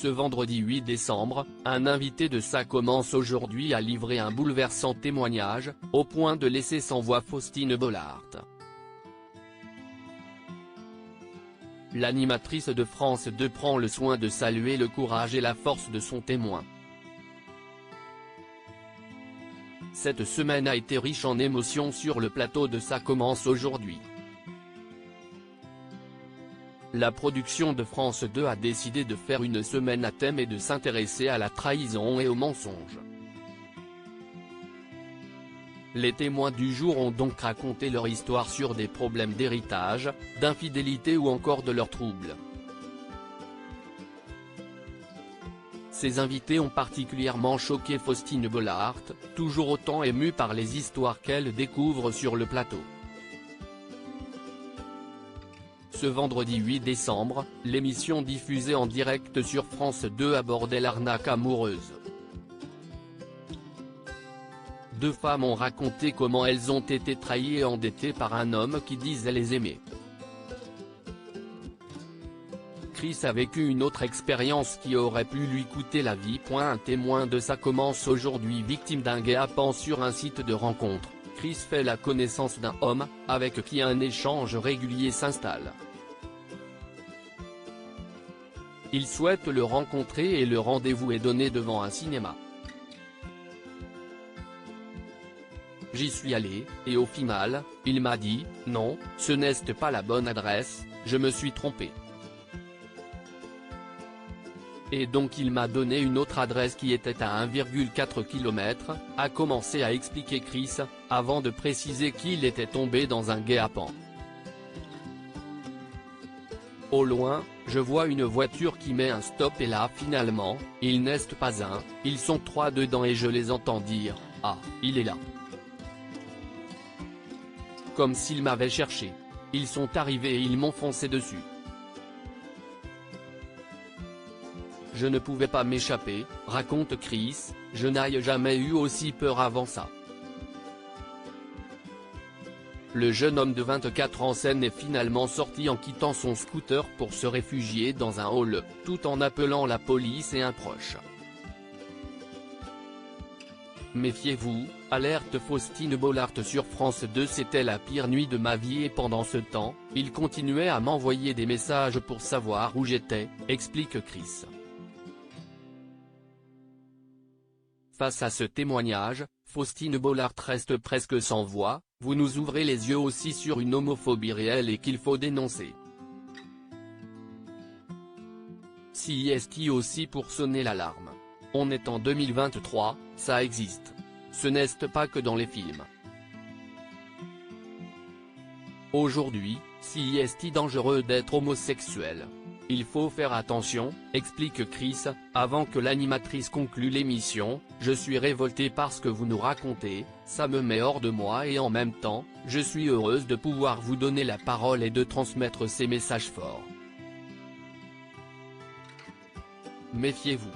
Ce vendredi 8 décembre, un invité de Ça commence aujourd'hui a livré un bouleversant témoignage, au point de laisser sans voix Faustine Bollaert. L'animatrice de France 2 prend le soin de saluer le courage et la force de son témoin. Cette semaine a été riche en émotions sur le plateau de Ça commence aujourd'hui. La production de France 2 a décidé de faire une semaine à thème et de s'intéresser à la trahison et aux mensonges. Les témoins du jour ont donc raconté leur histoire sur des problèmes d'héritage, d'infidélité ou encore de leurs troubles. Ces invités ont particulièrement choqué Faustine Bollaert, toujours autant émue par les histoires qu'elle découvre sur le plateau. Ce vendredi 8 décembre, l'émission diffusée en direct sur France 2 abordait l'arnaque amoureuse. Deux femmes ont raconté comment elles ont été trahies et endettées par un homme qui disait les aimer. Chris a vécu une autre expérience qui aurait pu lui coûter la vie. Un témoin de Ça commence aujourd'hui victime d'un guet-apens sur un site de rencontre. Chris fait la connaissance d'un homme, avec qui un échange régulier s'installe. Il souhaite le rencontrer et le rendez-vous est donné devant un cinéma. J'y suis allé, et au final, il m'a dit « Non, ce n'est pas la bonne adresse, je me suis trompé ». Et donc il m'a donné une autre adresse qui était à 1,4 km, a commencé à expliquer Chris, avant de préciser qu'il était tombé dans un guet-apens. Au loin, je vois une voiture qui met un stop et là finalement, ils n'est pas un, ils sont trois dedans et je les entends dire « Ah, il est là ». Comme s'ils m'avaient cherché. Ils sont arrivés et ils m'ont foncé dessus. Je ne pouvais pas m'échapper, raconte Chris, je n'ai jamais eu aussi peur avant ça. Le jeune homme de 24 ans est finalement sorti en quittant son scooter pour se réfugier dans un hall, tout en appelant la police et un proche. Méfiez-vous, alerte Faustine Bollaert sur France 2. C'était la pire nuit de ma vie et pendant ce temps, il continuait à m'envoyer des messages pour savoir où j'étais, explique Chris. Face à ce témoignage, Faustine Bollaert reste presque sans voix. Vous nous ouvrez les yeux aussi sur une homophobie réelle et qu'il faut dénoncer. CIST aussi pour sonner l'alarme. On est en 2023, ça existe. Ce n'est pas que dans les films. Aujourd'hui, CIST dangereux d'être homosexuel. Il faut faire attention, explique Chris, avant que l'animatrice conclue l'émission. Je suis révolté par ce que vous nous racontez, ça me met hors de moi et en même temps, je suis heureuse de pouvoir vous donner la parole et de transmettre ces messages forts. Méfiez-vous.